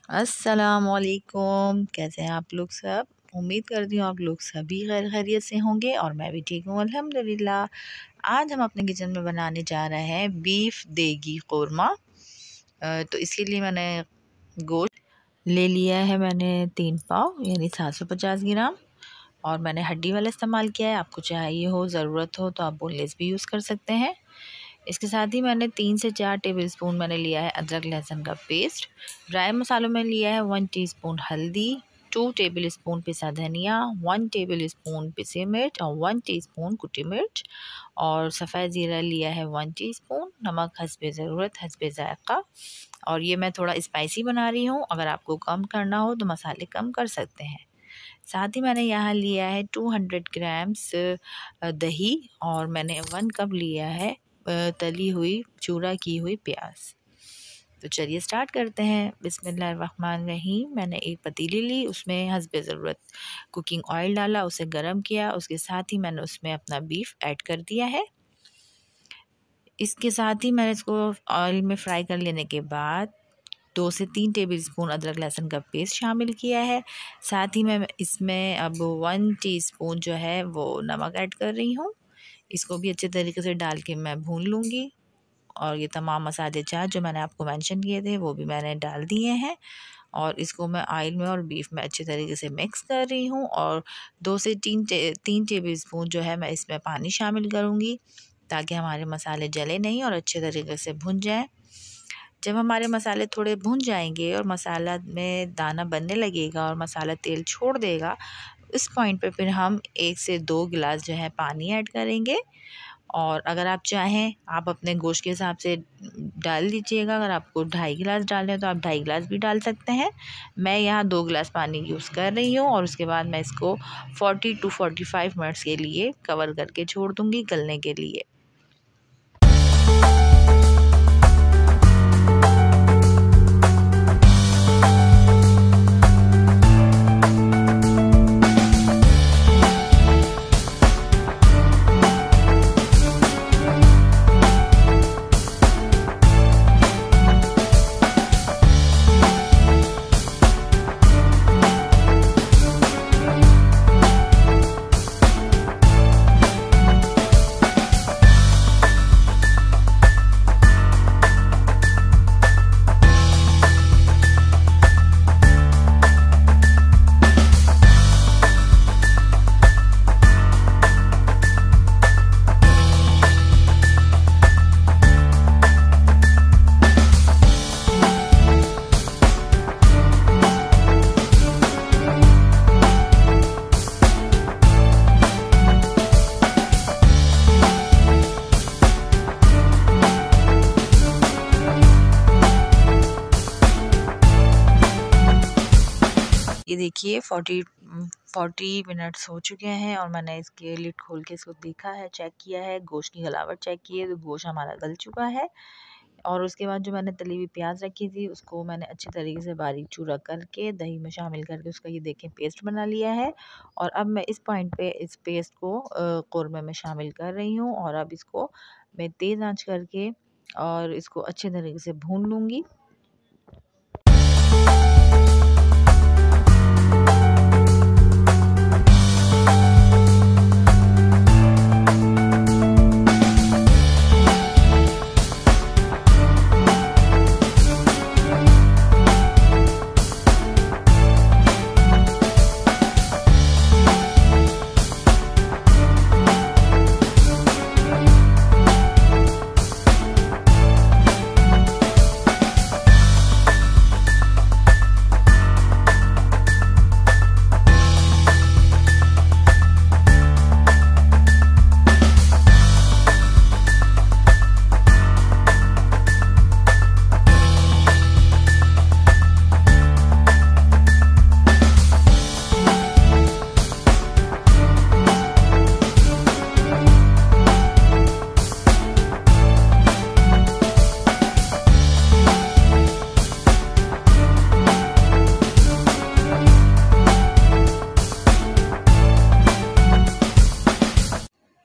अस्सलामुअलैकुम। कैसे हैं आप लोग सब? उम्मीद करती हूँ आप लोग सभी खैरियत से होंगे और मैं भी ठीक हूँ अल्हम्दुलिल्लाह। आज हम अपने किचन में बनाने जा रहे हैं बीफ देगी कोरमा। तो इसके लिए मैंने गोश्त ले लिया है, मैंने 3 पाव यानी 750 ग्राम, और मैंने हड्डी वाला इस्तेमाल किया है। आपको चाहिए हो, ज़रूरत हो तो आप बोनलेस भी यूज़ कर सकते हैं। इसके साथ ही मैंने 3 से 4 टेबलस्पून मैंने लिया है अदरक लहसुन का पेस्ट। ड्राई मसालों में लिया है 1 टीस्पून हल्दी, 2 टेबलस्पून पिसा धनिया, 1 टेबलस्पून पिसी मिर्च और 1 टीस्पून कुटी मिर्च, और सफ़ेद ज़ीरा लिया है 1 टीस्पून, नमक हस्बे ज़रूरत हस्बे ज़ायक़ा। और ये मैं थोड़ा स्पाइसी बना रही हूँ, अगर आपको कम करना हो तो मसाले कम कर सकते हैं। साथ ही मैंने यहाँ लिया है 200 ग्राम्स दही, और मैंने 1 कप लिया है तली हुई चूरा की हुई प्याज। तो चलिए स्टार्ट करते हैं। बिस्मिल्लाहिर्रहमानिर्रहीम। मैंने एक पतीली ली, उसमें हस्बे ज़रूरत कुकिंग ऑयल डाला, उसे गरम किया। उसके साथ ही मैंने उसमें अपना बीफ ऐड कर दिया है। इसके साथ ही मैंने इसको ऑयल में फ्राई कर लेने के बाद 2 से 3 टेबलस्पून अदरक लहसुन का पेस्ट शामिल किया है। साथ ही मैं इसमें अब 1 टीस्पून जो है वो नमक ऐड कर रही हूँ। इसको भी अच्छे तरीके से डाल के मैं भून लूँगी, और ये तमाम मसाले चाट जो मैंने आपको मेंशन किए थे वो भी मैंने डाल दिए हैं, और इसको मैं ऑयल में और बीफ में अच्छे तरीके से मिक्स कर रही हूँ। और 2 से 3 टेबलस्पून जो है मैं इसमें पानी शामिल करूँगी, ताकि हमारे मसाले जले नहीं और अच्छे तरीके से भुन जाएँ। जब हमारे मसाले थोड़े भुन जाएंगे और मसाला में दाना बनने लगेगा और मसाला तेल छोड़ देगा, इस पॉइंट पे फिर हम 1 से 2 गिलास जो है पानी ऐड करेंगे। और अगर आप चाहें आप अपने गोश्त के हिसाब से डाल दीजिएगा। अगर आपको 2.5 गिलास डालने हैं तो आप 2.5 गिलास भी डाल सकते हैं। मैं यहाँ 2 गिलास पानी यूज़ कर रही हूँ, और उसके बाद मैं इसको 40 to 45 मिनट्स के लिए कवर करके छोड़ दूँगी गलने के लिए। ये देखिए 40 मिनट्स हो चुके हैं, और मैंने इसके लिड खोल के इसको देखा है, चेक किया है, गोश्त की गलावट चेक की है, तो गोश्त हमारा गल चुका है। और उसके बाद जो मैंने तली हुई प्याज रखी थी उसको मैंने अच्छी तरीके से बारीक चूरा करके दही में शामिल करके उसका ये देखें पेस्ट बना लिया है। और अब मैं इस पॉइंट पे इस पेस्ट को कोरमे में शामिल कर रही हूँ, और अब इसको मैं तेज़ आंच करके और इसको अच्छे तरीके से भून लूँगी।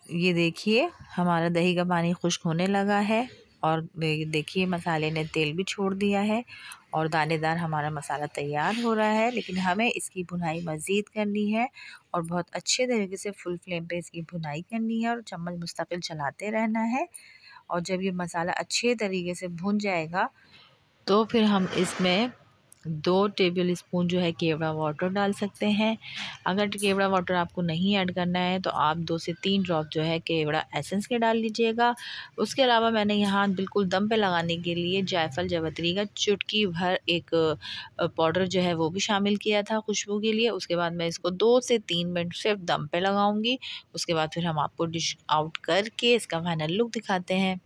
ये देखिए हमारा दही का पानी खुश्क होने लगा है, और देखिए मसाले ने तेल भी छोड़ दिया है, और दानेदार हमारा मसाला तैयार हो रहा है, लेकिन हमें इसकी भुनाई मज़ीद करनी है और बहुत अच्छे तरीके से फुल फ्लेम पे इसकी भुनाई करनी है और चम्मच मुस्तकिल चलाते रहना है। और जब ये मसाला अच्छे तरीके से भुन जाएगा तो फिर हम इसमें 2 टेबल स्पून जो है केवड़ा वाटर डाल सकते हैं। अगर केवड़ा वाटर आपको नहीं ऐड करना है तो आप 2 से 3 ड्रॉप जो है केवड़ा एसेंस के डाल लीजिएगा। उसके अलावा मैंने यहाँ बिल्कुल दम पे लगाने के लिए जायफल जावित्री का चुटकी भर एक पाउडर जो है वो भी शामिल किया था खुशबू के लिए। उसके बाद मैं इसको 2 से 3 मिनट सिर्फ दम पे लगाऊंगी। उसके बाद फिर हम आपको डिश आउट करके इसका फाइनल लुक दिखाते हैं।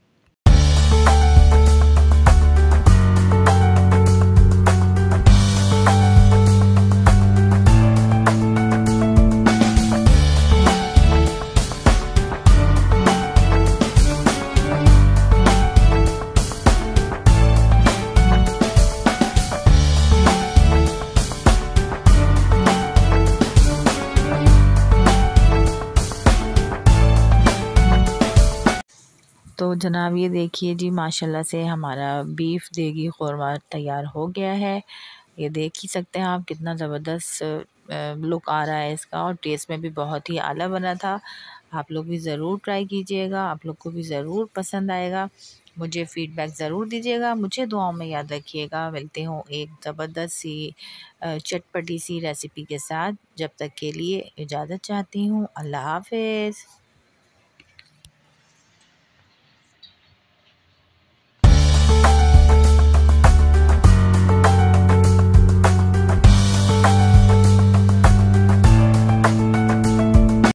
तो जनाब ये देखिए जी, माशाल्लाह से हमारा बीफ देगी क़ोरमा तैयार हो गया है। ये देख ही सकते हैं आप कितना ज़बरदस्त लुक आ रहा है इसका और टेस्ट में भी बहुत ही आला बना था। आप लोग भी ज़रूर ट्राई कीजिएगा, आप लोग को भी ज़रूर पसंद आएगा। मुझे फ़ीडबैक ज़रूर दीजिएगा, मुझे दुआओं में याद रखिएगा। मिलते हूँ एक ज़बरदस्त सी चटपटी सी रेसिपी के साथ। जब तक के लिए इजाज़त चाहती हूँ। अल्लाह हाफ़िज़।